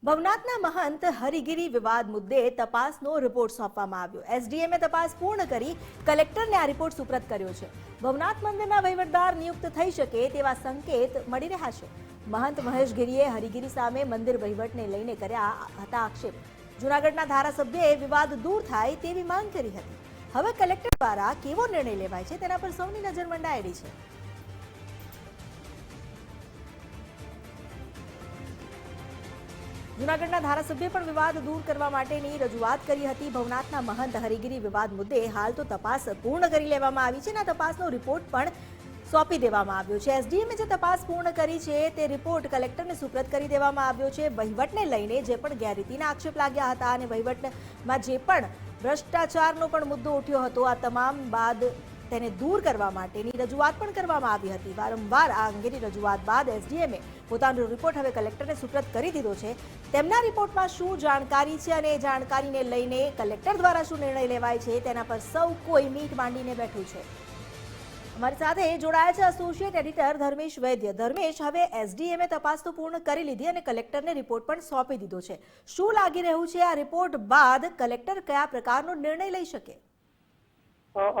ભવનાથના મહંત હરિગીરી વિવાદ મુદ્દે તપાસનો રિપોર્ટ સોંપવામાં આવ્યો। એસડીએમએ તપાસ પૂર્ણ કરી કલેક્ટરને આ રિપોર્ટ સુપ્રત કર્યો છે। ભવનાથ મંદિરના વહીવટદાર નિયુક્ત થઈ શકે તેવા સંકેત મળી રહ્યા છે। મહંત મહેશ ગીરીએ હરિગીરી સામે મંદિર વહીવટને લઈને કર્યા હતા આક્ષેપ। જૂનાગઢના ધારાસભ્યએ વિવાદ દૂર થાય તેવી માંગ કરી હતી। હવે કલેક્ટર દ્વારા કેવો નિર્ણય લેવાય છે તેના પર સૌની નજર મંડાયેલી છે। જૂનાગઢના ધારાસભ્યએ પણ વિવાદ દૂર કરવા માટેની રજૂઆત કરી હતી। ભવનાથના મહંત હરિગીરી વિવાદ મુદ્દે હાલ તો તપાસ પૂર્ણ કરી લેવામાં આવી છે અને આ તપાસનો રિપોર્ટ પણ સોંપી દેવામાં આવ્યો છે। એસડીએમએ જે તપાસ પૂર્ણ કરી છે તે રિપોર્ટ કલેક્ટરને સુપ્રત કરી દેવામાં આવ્યો છે। વહીવટને લઈને જે પણ ગેરરીતિના આક્ષેપ લાગ્યા હતા અને વહીવટમાં જે પણ ભ્રષ્ટાચારનો પણ મુદ્દો ઉઠ્યો હતો, આ તમામ બાદ તેને દૂર કરવા માટેની રજૂઆત પણ કરવામાં આવી હતી। વારંવાર આ અંગેની રજૂઆત બાદ એસડીએમએ પોતાનો રિપોર્ટ હવે કલેક્ટરને સુપ્રત કરી દીધો છે। તેમના રિપોર્ટમાં શું જાણકારી છે અને એ જાણકારીને લઈને કલેક્ટર દ્વારા શું નિર્ણય લેવાય છે તેના પર સૌ કોઈ મીટ માંડીને બેઠું છે। અમારી સાથે જોડાયા છે એસોસિએટ એડિટર ધર્મેશ વૈદ્ય। ધર્મેશ, હવે એસડીએમએ તપાસ તો પૂર્ણ કરી લીધી અને કલેક્ટરને રિપોર્ટ પણ સોંપી દીધો છે। શું લાગી રહ્યું છે આ રિપોર્ટ બાદ કલેક્ટર કયા પ્રકારનો નિર્ણય લઈ શકે?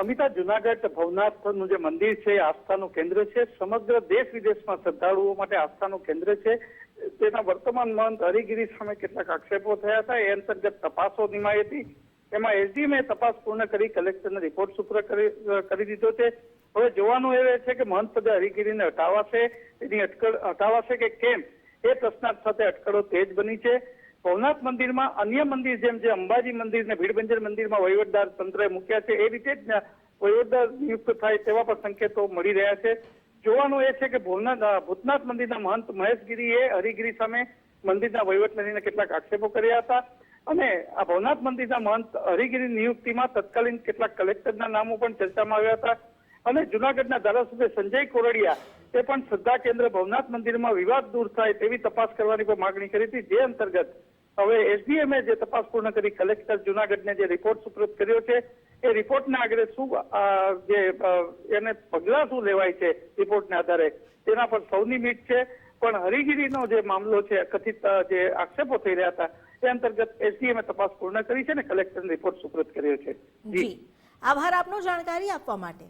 અમિતા, જૂનાગઢ ભવનાથનું જે મંદિર છે આસ્થાનું કેન્દ્ર છે। સમગ્ર દેશ વિદેશમાં શ્રદ્ધાળુઓ માટે આસ્થાનું કેન્દ્ર છે। તેના વર્તમાન મહંત હરિગીરી સામે કેટલાક આક્ષેપો થયા હતા, એ અંતર્ગત તપાસો નિમાઈ હતી। એમાં એસડીએમએ તપાસ પૂર્ણ કરી કલેક્ટરને રિપોર્ટ સુપ્રત કરી દીધો છે। હવે જોવાનું એ છે કે મહંત પદે હરિગીરીને હટાવાશે કે કેમ, એ પ્રશ્નાર્થ સાથે અટકળો તેજ બની છે। ભવનાથ મંદિરમાં અન્ય મંદિર જેમ જે અંબાજી મંદિર ને ભીડભંજન મંદિરમાં વહીવટદાર તંત્રએ મૂક્યા છે, એ રીતે જ વહીવટદાર નિયુક્ત થાય તેવા પણ સંકેતો મળી રહ્યા છે। જોવાનું એ છે કે ભૂતનાથ મંદિરના મહંત મહેશ ગીરીએ હરિગીરી સામે મંદિરના વહીવટને લઈને કેટલાક આક્ષેપો કર્યા હતા અને આ ભવનાથ મંદિરના મહંત હરિગીરી નિયુક્તિમાં તત્કાલીન કેટલાક કલેક્ટરના નામો પણ ચર્ચામાં આવ્યા હતા અને જૂનાગઢના ધારાસભ્ય સંજય કોરડિયા તે પણ શ્રદ્ધા કેન્દ્ર ભવનાથ મંદિરમાં વિવાદ દૂર થાય તેવી તપાસ કરવાની પણ માગણી કરી હતી। જે અંતર્ગત હવે એસડીએમએ જે તપાસ પૂર્ણ કરી કલેક્ટર જૂનાગઢને જે રિપોર્ટ સુપ્રત કર્યો છે, એ રિપોર્ટના આગળ શું એને પગલાં શું લેવાય છે રિપોર્ટના આધારે તેના પર સૌની મીટ છે। પણ હરિગીરીનો જે મામલો છે, કથિત જે આક્ષેપો થઈ રહ્યા હતા, એ અંતર્ગત એસડીએમએ તપાસ પૂર્ણ કરી છે અને કલેક્ટરને રિપોર્ટ સુપ્રત કર્યો છે। જી, આભાર આપનો જાણકારી આપવા માટે।